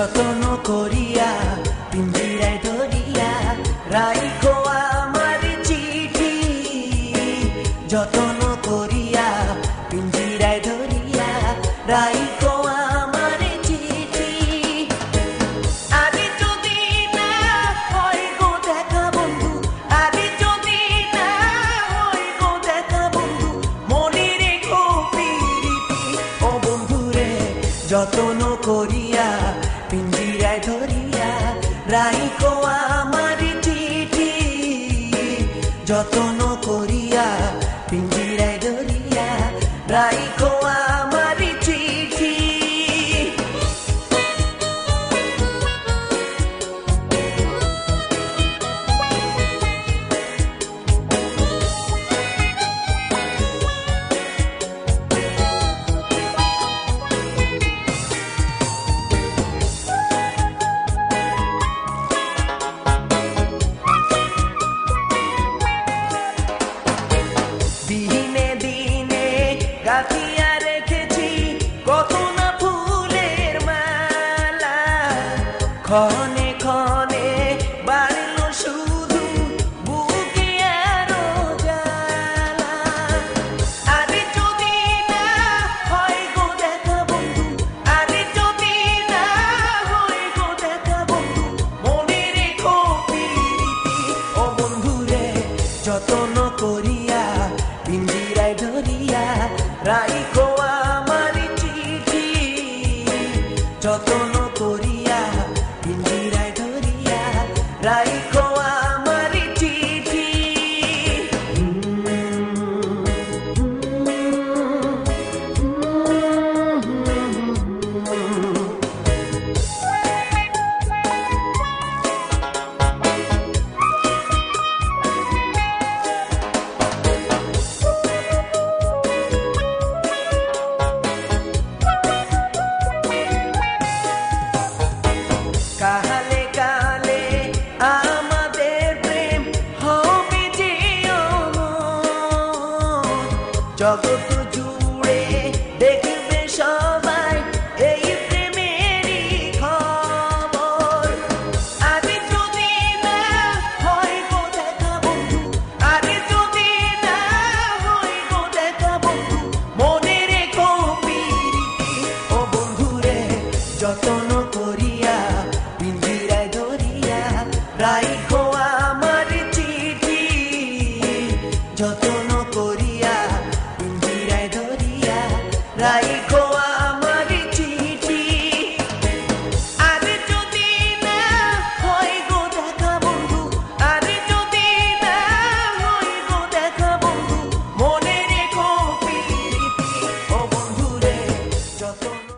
যতন করিয়া পিঞ্জিরায় ধরিয়া রাইখো আমার চিঠি, যতন করিয়া পিঞ্জিরায় ধরিয়া রাইখো আমার চিঠি। আরে যদি না হয় গো দেখা বন্ধু, আরে যদি না হয় গো দেখা বন্ধু, মনে রেখো প্রীতি ও বন্ধুরে। যতন করিয়া পিঞ্জিরায় ধরিয়া রাইখো আমার চিঠি, যতন করিয়া পিঞ্জিরায় ধরিয়া রাইখো আমার চিঠি। দিনে দিনে গাঁথিয়া রেখেছি কত না ফুলের মালা, ক্ষণে ক্ষণে বাড়লো শুধু বুকে আরো জ্বালা। আরে যদি না হয় গো দেখা বন্ধু, আরে যদি না হয় গো দেখা বন্ধু, মনে রেখো প্রীতি ও বন্ধুরে। যতন করিয়া পিঞ্জিরায় ধরিয়া রাইখো আমার চিঠি, যতন করিয়া পিঞ্জিরায় ধরিয়া রাইখো আমার চিঠি। কালে কালে আমাদের প্রেম হবে যে অমর, জগৎ জুড়ে দেখবে সবাই এই প্রেমেরই খবর। আরে যদি না হয় গো দেখা বন্ধু, আরে যদি না হয় গো দেখা বন্ধু, মনে রেখো প্রীতি ও বন্ধুরে। যতন করিয়া পিঞ্জিরায় ধরিয়া রাইখো আমার চিঠি, যতন করিয়া পিঞ্জিরায় ধরিয়া রাইখো